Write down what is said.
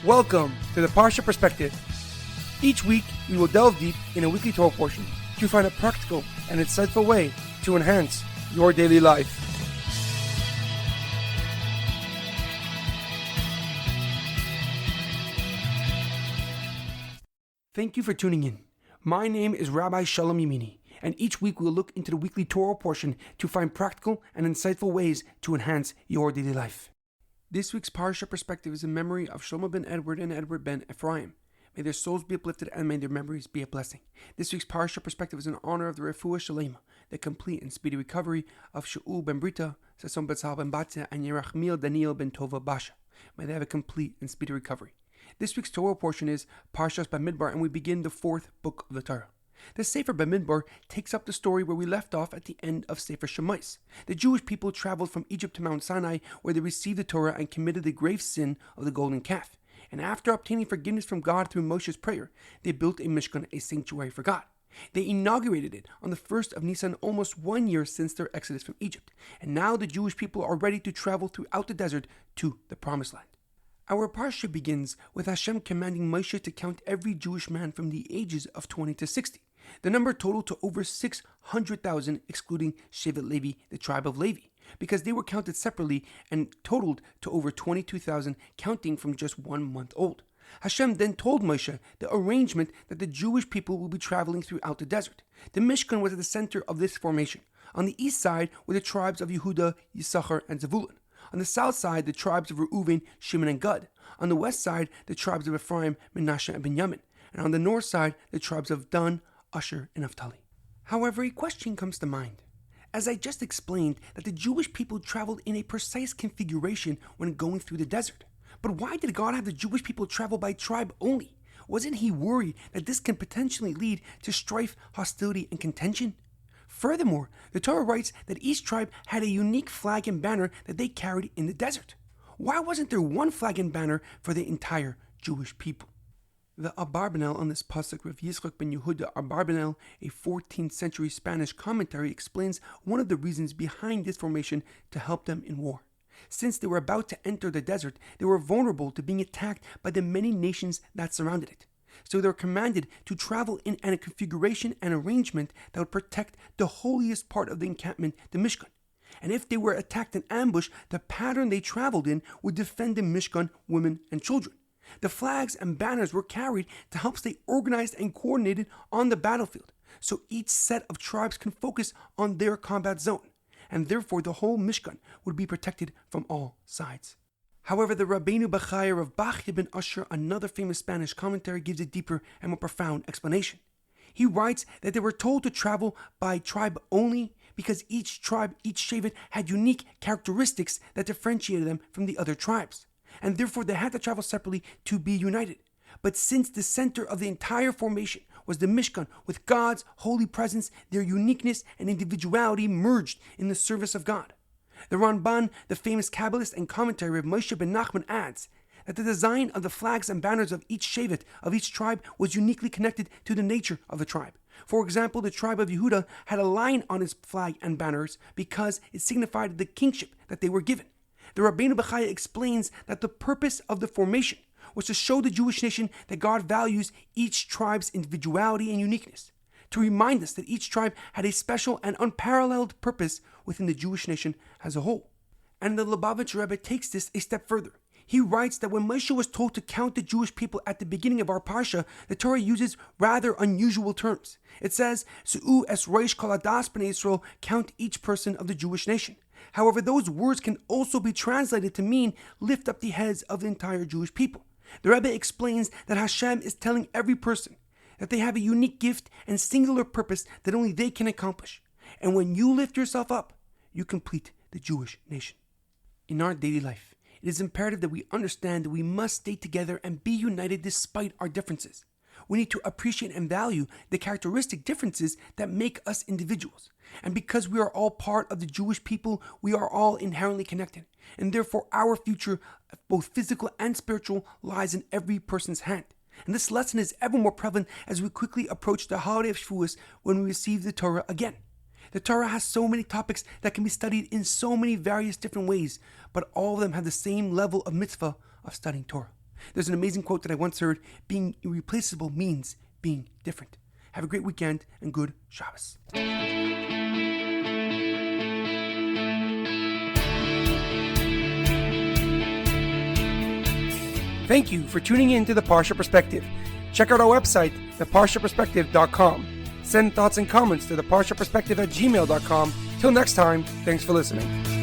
Welcome to the Parsha Perspective. Each week, we will delve deep in a weekly Torah portion to find a practical and insightful way to enhance your daily life. Thank you for tuning in. My name is Rabbi Shalom, and each week we'll look into the weekly Torah portion to find practical and insightful ways to enhance your daily life. This week's Parsha Perspective is in memory of Shlomo ben Edward and Edward ben Efraim. May their souls be uplifted and may their memories be a blessing. This week's Parsha Perspective is in honor of the Refuah Shlema, the complete and speedy recovery of Shaul ben Berta, Sasson Bezalel Ben Batia, and Yirachmiel ben Tova Basha. May they have a complete and speedy recovery. This week's Torah portion is Parshas Bamidbar, and we begin the fourth book of the Torah. The Sefer of Bamidbar takes up the story where we left off at the end of Sefer Shemos. The Jewish people traveled from Egypt to Mount Sinai, where they received the Torah and committed the grave sin of the golden calf. And after obtaining forgiveness from God through Moshe's prayer, they built a Mishkan, a sanctuary for God. They inaugurated it on the 1st of Nisan, almost 1 year since their exodus from Egypt. And now the Jewish people are ready to travel throughout the desert to the Promised Land. Our Parsha begins with Hashem commanding Moshe to count every Jewish man from the ages of 20 to 60. The number totaled to over 600,000, excluding Shevet Levi, the tribe of Levi, because they were counted separately and totaled to over 22,000, counting from just 1 month old. Hashem then told Moshe the arrangement that the Jewish people will be traveling throughout the desert. The Mishkan was at the center of this formation. On the east side were the tribes of Yehuda, Yisachar, and Zevulun. On the south side, the tribes of Reuven, Shimon, and Gad. On the west side, the tribes of Efraim, Menashe, and Binyamin. And on the north side, the tribes of Dan, Asher, and Naphtali. However, a question comes to mind. As I just explained, that the Jewish people traveled in a precise configuration when going through the desert. But why did God have the Jewish people travel by tribe only? Wasn't he worried that this can potentially lead to strife, hostility, and contention? Furthermore, the Torah writes that each tribe had a unique flag and banner that they carried in the desert. Why wasn't there one flag and banner for the entire Jewish people? The Abarbanel on this pasuk, Rav Yitzchak ben Yehuda Abarbanel, a 14th century Spanish commentary, explains one of the reasons behind this formation to help them in war. Since they were about to enter the desert, they were vulnerable to being attacked by the many nations that surrounded it. So they were commanded to travel in a configuration and arrangement that would protect the holiest part of the encampment, the Mishkan. And if they were attacked in ambush, the pattern they traveled in would defend the Mishkan, women, and children. The flags and banners were carried to help stay organized and coordinated on the battlefield, so each set of tribes can focus on their combat zone, and therefore the whole Mishkan would be protected from all sides. However, the Rabbeinu Bachaya of Basha ben Asher, another famous Spanish commentary, gives a deeper and more profound explanation. He writes that they were told to travel by tribe only because each tribe, each Shevet, had unique characteristics that differentiated them from the other tribes, and therefore they had to travel separately to be united. But since the center of the entire formation was the Mishkan with God's holy presence, their uniqueness and individuality merged in the service of God. The Ramban, the famous Kabbalist and commentary of Moshe ben Nachman, adds that the design of the flags and banners of each Shevet, of each tribe, was uniquely connected to the nature of the tribe. For example, the tribe of Yehuda had a lion on its flag and banners because it signified the kingship that they were given. The Rabbeinu Bachaya explains that the purpose of the formation was to show the Jewish nation that God values each tribe's individuality and uniqueness, to remind us that each tribe had a special and unparalleled purpose within the Jewish nation as a whole. And the Lubavitch Rebbe takes this a step further. He writes that when Moshe was told to count the Jewish people at the beginning of our Parsha, the Torah uses rather unusual terms. It says, Su'u es roish kol hadas b'nei Yisrael, count each person of the Jewish nation. However, those words can also be translated to mean lift up the heads of the entire Jewish people. The Rebbe explains that Hashem is telling every person that they have a unique gift and singular purpose that only they can accomplish. And when you lift yourself up, you complete the Jewish nation. In our daily life, it is imperative that we understand that we must stay together and be united despite our differences. We need to appreciate and value the characteristic differences that make us individuals. And because we are all part of the Jewish people, we are all inherently connected. And therefore our future, both physical and spiritual, lies in every person's hand. And this lesson is ever more prevalent as we quickly approach the holiday of Shavuos when we receive the Torah again. The Torah has so many topics that can be studied in so many various different ways, but all of them have the same level of mitzvah of studying Torah. There's an amazing quote that I once heard: being irreplaceable means being different. Have a great weekend and good Shabbos. Thank you for tuning in to the Parsha Perspective. Check out our website, theparshaperspective.com. Send thoughts and comments to theparshaperspective@gmail.com. Till next time, thanks for listening.